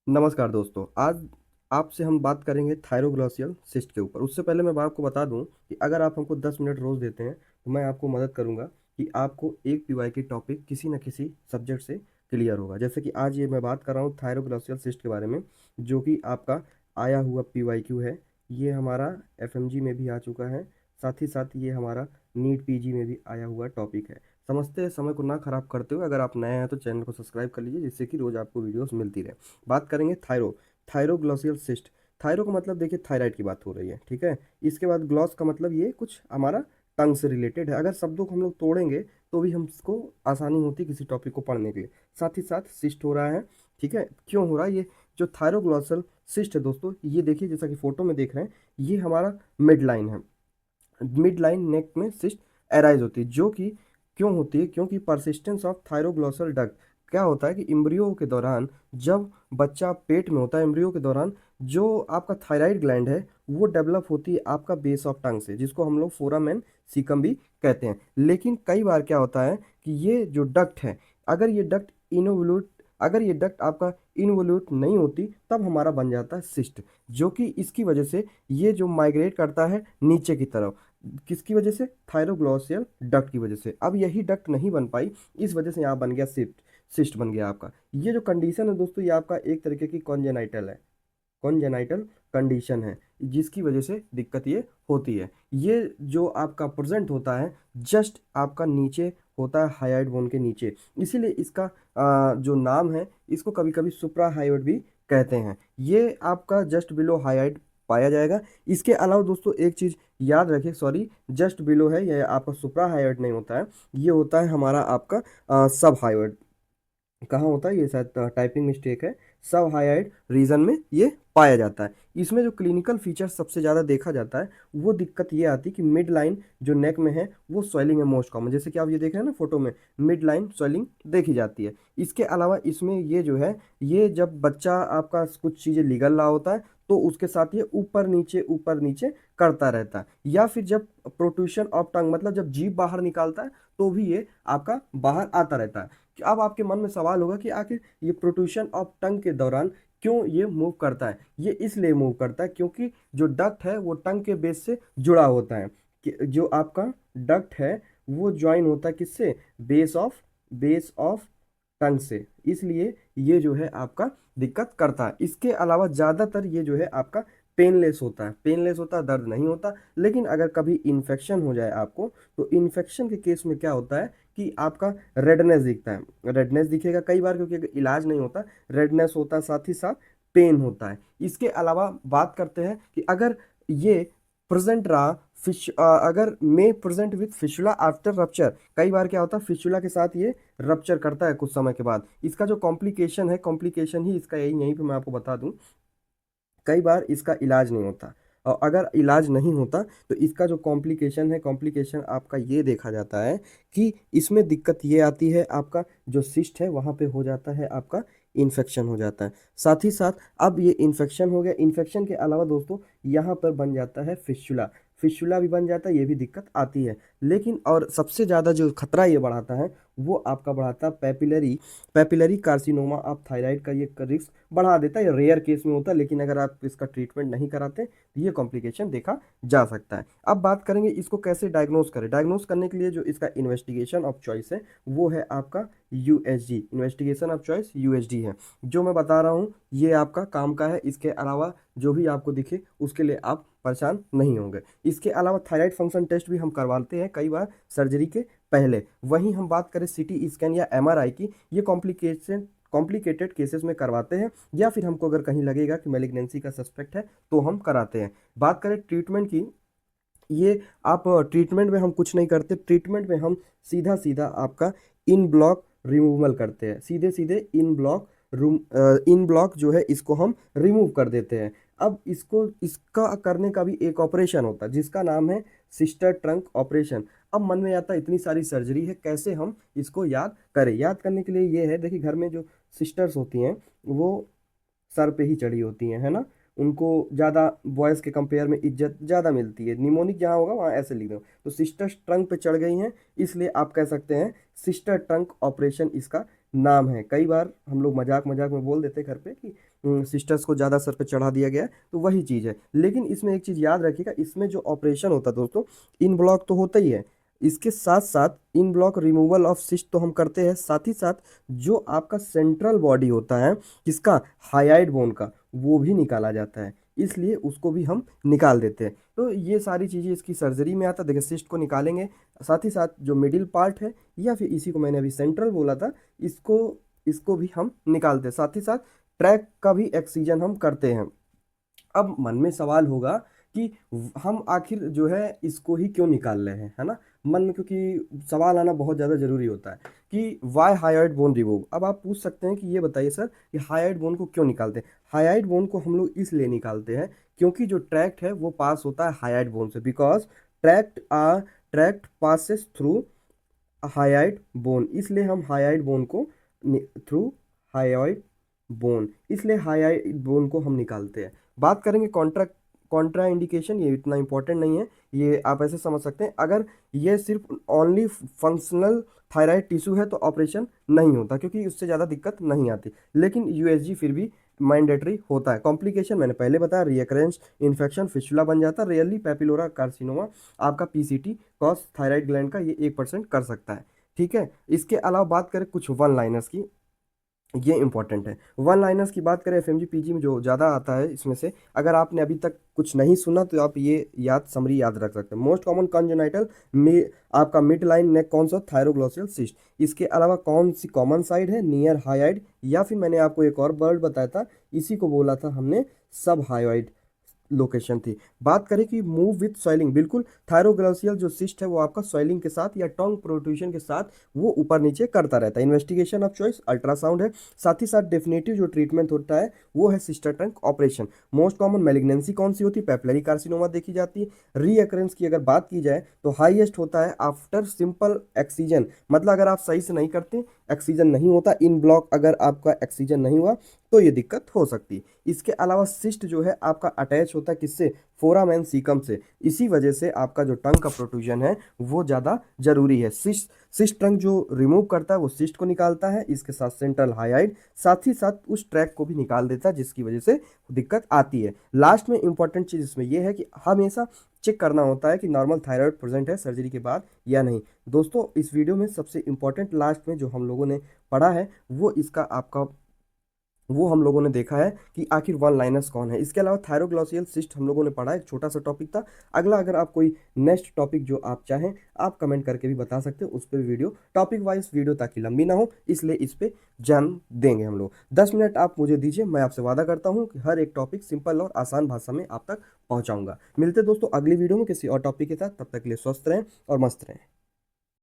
नमस्कार दोस्तों। आज आपसे हम बात करेंगे थायरोग्लॉसियल सिस्ट के ऊपर। उससे पहले मैं आपको बता दूं कि अगर आप हमको 10 मिनट रोज़ देते हैं तो मैं आपको मदद करूंगा कि आपको एक पीवाई की टॉपिक किसी न किसी सब्जेक्ट से क्लियर होगा। जैसे कि आज ये मैं बात कर रहा हूँ थायरोग्लॉसियल सिस्ट के बारे में, जो कि आपका आया हुआ पीवाईक्यू है। ये हमारा एफएमजी में भी आ चुका है, साथ ही साथ ये हमारा नीट पीजी में भी आया हुआ टॉपिक है। समझते हैं, समय को ना खराब करते हुए अगर आप नए हैं तो चैनल को सब्सक्राइब कर लीजिए, जिससे कि रोज़ आपको वीडियोस मिलती रहे। बात करेंगे थायरोग्लॉसियल सिस्ट। थायरो का मतलब देखिए थायराइड की बात हो रही है, ठीक है। इसके बाद ग्लॉस का मतलब ये कुछ हमारा टंग से रिलेटेड है। अगर शब्दों को हम लोग तोड़ेंगे तो भी हमको आसानी होती है किसी टॉपिक को पढ़ने के लिए। साथ ही साथ सिस्ट हो रहा है, ठीक है। क्यों हो रहा है ये जो थायरोग्लॉसल सिस्ट है दोस्तों, ये देखिए जैसा कि फोटो में देख रहे हैं, ये हमारा मिड लाइन है। मिड लाइन नेक में सिस्ट एराइज होती है, जो कि क्यों होती है, क्योंकि परसिस्टेंस ऑफ थायरोग्लॉसल डक्ट। क्या होता है कि इम्ब्रियो के दौरान, जब बच्चा पेट में होता है, इम्ब्रियो के दौरान जो आपका थायराइड ग्लैंड है वो डेवलप होती है आपका बेस ऑफ टंग से, जिसको हम लोग फोराम एंड सीकम भी कहते हैं। लेकिन कई बार क्या होता है कि ये जो डक्ट है, अगर ये डक्ट इनोवल्यूट अगर ये डक्ट आपका इनवोल्यूट नहीं होती, तब हमारा बन जाता है सिस्ट, जो कि इसकी वजह से ये जो माइग्रेट करता है नीचे की तरफ। किसकी वजह से? थायरोग्लॉसियल डक्ट की वजह से। अब यही डक्ट नहीं बन पाई, इस वजह से यहाँ बन गया सिस्ट बन गया आपका। ये जो कंडीशन है दोस्तों, ये आपका एक तरीके की कॉन्जेनाइटल है, कॉन्जेनाइटल कंडीशन है, जिसकी वजह से दिक्कत ये होती है। ये जो आपका प्रेजेंट होता है जस्ट आपका नीचे होता है, हाइड बोन के नीचे। इसीलिए इसका जो नाम है, इसको कभी कभी सुप्रा हाइड भी कहते हैं। ये आपका जस्ट बिलो हाइड पाया जाएगा। इसके अलावा दोस्तों एक चीज याद रखिए, सॉरी, जस्ट बिलो है, यह आपका सुप्रा हाइड नहीं होता है, ये होता है हमारा आपका सब हाइड। कहाँ होता है ये? शायद टाइपिंग मिस्टेक है। सब हाइड रीजन में ये पाया जाता है। इसमें जो क्लिनिकल फीचर सबसे ज़्यादा देखा जाता है, वो दिक्कत ये आती है कि मिड लाइन जो नेक में है वो स्वेलिंग है मोस्ट कॉमन। जैसे कि आप ये देख रहे हैं ना फोटो में, मिड लाइन स्वेलिंग देखी जाती है। इसके अलावा इसमें ये जो है, ये जब बच्चा आपका कुछ चीज़ें निगल रहा होता है तो उसके साथ ये ऊपर नीचे करता रहता है। या फिर जब प्रोट्रूशन ऑफ टंग, मतलब जब जीभ बाहर निकालता है, तो भी ये आपका बाहर आता रहता है। कि अब आपके मन में सवाल होगा कि आखिर ये प्रोट्रूशन ऑफ टंग के दौरान क्यों ये मूव करता है? ये इसलिए मूव करता है क्योंकि जो डक्ट है वो टंग के बेस से जुड़ा होता है। कि जो आपका डक्ट है वो ज्वाइन होता है किससे? बेस ऑफ टंग से। इसलिए ये जो है आपका दिक्कत करता है। इसके अलावा ज़्यादातर ये जो है आपका पेनलेस होता है, दर्द नहीं होता। लेकिन अगर कभी इन्फेक्शन हो जाए आपको, तो इन्फेक्शन के केस में क्या होता है कि आपका रेडनेस दिखता है। रेडनेस दिखेगा कई बार, क्योंकि अगर इलाज नहीं होता, रेडनेस होता है, साथ ही साथ पेन होता है। इसके अलावा बात करते हैं कि अगर ये प्रेजेंट रहा, अगर may present with fistula after rupture. कई बार क्या होता है, फिशुला के साथ ये रप्चर करता है कुछ समय के बाद। इसका जो कॉम्प्लिकेशन है, कॉम्प्लिकेशन ही इसका यहीं पे मैं आपको बता दूं, कई बार इसका इलाज नहीं होता। और अगर इलाज नहीं होता तो इसका जो कॉम्प्लिकेशन है, कॉम्प्लिकेशन आपका ये देखा जाता है कि इसमें दिक्कत ये आती है, आपका जो सिस्ट है वहाँ पे हो जाता है आपका इन्फेक्शन हो जाता है। साथ ही साथ अब ये इन्फेक्शन हो गया, इन्फेक्शन के अलावा दोस्तों यहाँ पर बन जाता है फिस्चुला। फिस्चुला भी बन जाता है, ये भी दिक्कत आती है। लेकिन और सबसे ज़्यादा जो खतरा ये बढ़ाता है, वो आपका बढ़ाता है पैपिलरी कार्सिनोमा ऑफ थायराइड का ये रिस्क बढ़ा देता है। रेयर केस में होता है, लेकिन अगर आप इसका ट्रीटमेंट नहीं कराते तो ये कॉम्प्लिकेशन देखा जा सकता है। अब बात करेंगे इसको कैसे डायग्नोस करें। डायग्नोस करने के लिए जो इसका इन्वेस्टिगेशन ऑफ चॉइस है वो है आपका USG, investigation of choice USD है। जो मैं बता रहा हूँ ये आपका काम का है। इसके अलावा जो भी आपको दिखे उसके लिए आप परेशान नहीं होंगे। इसके अलावा थायराइड फंक्शन टेस्ट भी हम करवाते हैं कई बार सर्जरी के पहले। वहीं हम बात करें सीटी स्कैन या एमआरआई की, ये कॉम्प्लिकेटेड केसेस में करवाते हैं, या फिर हमको अगर कहीं लगेगा कि मैलिग्नेंसी का सस्पेक्ट है तो हम कराते हैं। बात करें ट्रीटमेंट की, ये आप ट्रीटमेंट में हम कुछ नहीं करते। ट्रीटमेंट में हम सीधा सीधा आपका इन ब्लॉक रिमूवल करते हैं, सीधे सीधे इन ब्लॉक जो है इसको हम रिमूव कर देते हैं। अब इसका करने का भी एक ऑपरेशन होता है जिसका नाम है सिस्टर ट्रंक ऑपरेशन। अब मन में आता है इतनी सारी सर्जरी है, कैसे हम इसको याद करें? याद करने के लिए ये है, देखिए घर में जो सिस्टर्स होती हैं वो सर पे ही चढ़ी होती हैं, है ना। उनको ज़्यादा बॉयज़ के कंपेयर में इज्जत ज़्यादा मिलती है। निमोनिक जहाँ होगा वहाँ ऐसे लिख दो, तो सिस्टर ट्रंक पे चढ़ गई हैं, इसलिए आप कह सकते हैं सिस्टर ट्रंक ऑपरेशन इसका नाम है। कई बार हम लोग मजाक मजाक में बोल देते हैं घर पे कि सिस्टर्स को ज़्यादा सर पे चढ़ा दिया गया है, तो वही चीज़ है। लेकिन इसमें एक चीज़ याद रखिएगा, इसमें जो ऑपरेशन होता है दोस्तों, इन ब्लॉक तो होता ही है, इसके साथ साथ इन ब्लॉक रिमूवल ऑफ सिस्ट तो हम करते हैं, साथ ही साथ जो आपका सेंट्रल बॉडी होता है किसका, हाइड बोन का, वो भी निकाला जाता है, इसलिए उसको भी हम निकाल देते हैं। तो ये सारी चीज़ें इसकी सर्जरी में आता है। देखिए सिस्ट को निकालेंगे, साथ ही साथ जो मिडिल पार्ट है या फिर इसी को मैंने अभी सेंट्रल बोला था, इसको इसको भी हम निकालते हैं, साथ ही साथ ट्रैक का भी एक्सीजन हम करते हैं। अब मन में सवाल होगा कि हम आखिर जो है इसको ही क्यों निकाल रहे हैं, है ना, मन में, क्योंकि सवाल आना बहुत ज़्यादा ज़रूरी होता है कि वाई हाइड बोन रिमूव। अब आप पूछ सकते हैं कि ये बताइए सर कि हाइड बोन को क्यों निकालते हैं। हाइड बोन को हम लोग इसलिए निकालते हैं क्योंकि जो ट्रैक्ट है वो पास होता है हाइड बोन से, because tract passes through hide bone, इसलिए हम हाइड बोन को थ्रू हाइड बोन, इसलिए हाइड बोन को हम निकालते हैं। बात करेंगे कॉन्ट्रा इंडिकेशन, ये इतना इंपॉर्टेंट नहीं है, ये आप ऐसे समझ सकते हैं, अगर ये सिर्फ ओनली फंक्शनल थायराइड टिश्यू है तो ऑपरेशन नहीं होता, क्योंकि उससे ज़्यादा दिक्कत नहीं आती। लेकिन यूएसजी फिर भी मैंडेटरी होता है। कॉम्प्लिकेशन मैंने पहले बताया, रियकरेंस इन्फेक्शन, फिस्टुला बन जाता है, रियरली पेपिलोरा कार्सिनोमा, आपका पीसीटी कॉस थायराइड ग्लैंड का ये 1% कर सकता है। ठीक है, इसके अलावा बात करें कुछ वन लाइनर्स की, ये इंपॉर्टेंट है। वन लाइनर्स की बात करें एफएमजी पीजी में जो ज़्यादा आता है, इसमें से अगर आपने अभी तक कुछ नहीं सुना तो आप ये समरी याद रख सकते हैं। मोस्ट कॉमन कंजेनाइटल आपका मिड लाइन नेक कौन सा, थायरोग्लोसियल सिस्ट। इसके अलावा कौन सी कॉमन साइड है, नियर हाइड, या फिर मैंने आपको एक और वर्ड बताया था, इसी को बोला था हमने, सब हाइड लोकेशन थी। बात करें कि मूव विथ स्वेलिंग, बिल्कुल थायरोग्लोसियल जो सिस्ट है वो आपका स्वेलिंग के साथ या टंग प्रोट्रूशन के साथ वो ऊपर नीचे करता रहता है। इन्वेस्टिगेशन ऑफ चॉइस अल्ट्रासाउंड है, साथ ही साथ डेफिनेटिव जो ट्रीटमेंट होता है वो है sister trunk operation. Most common malignancy कौन सी होती है, पेपिलरी कार्सिनोमा देखी जाती है। रीअकरेंस की अगर बात की जाए तो हाईएस्ट होता है आफ्टर सिंपल एक्सीजन, मतलब अगर आप सही से नहीं करते, एक्सीजन नहीं होता, इन ब्लॉक अगर आपका एक्सीजन नहीं हुआ तो ये दिक्कत हो सकती है। इसके अलावा सिस्ट जो है आपका अटैच होता है किससे, फोराम एंड सीकम से, इसी वजह से आपका जो टंग का प्रोट्रूजन है वो ज़्यादा जरूरी है। सिस्ट टंग जो रिमूव करता है वो सिस्ट को निकालता है, इसके साथ सेंट्रल हाइड, साथ ही साथ उस ट्रैक को भी निकाल देता है जिसकी वजह से दिक्कत आती है। लास्ट में इंपॉर्टेंट चीज़ इसमें यह है कि हमेशा चेक करना होता है कि नॉर्मल थायराइड प्रेजेंट है सर्जरी के बाद या नहीं। दोस्तों इस वीडियो में सबसे इंपॉर्टेंट लास्ट में जो हम लोगों ने पढ़ा है वो इसका आपका, वो हम लोगों ने देखा है कि आखिर वन लाइनर्स कौन है। इसके अलावा थायरोग्लोसियल सिस्ट हम लोगों ने पढ़ा, एक छोटा सा टॉपिक था। अगला अगर आप कोई नेक्स्ट टॉपिक जो आप चाहें आप कमेंट करके भी बता सकते हो, उस पर वीडियो टॉपिक वाइज वीडियो, ताकि लंबी ना हो, इसलिए इस पर जान देंगे हम लोग। 10 मिनट आप मुझे दीजिए, मैं आपसे वादा करता हूँ कि हर एक टॉपिक सिंपल और आसान भाषा में आप तक पहुँचाऊंगा। मिलते दोस्तों अगली वीडियो में किसी और टॉपिक के साथ, तब तक के लिए स्वस्थ रहें और मस्त रहें।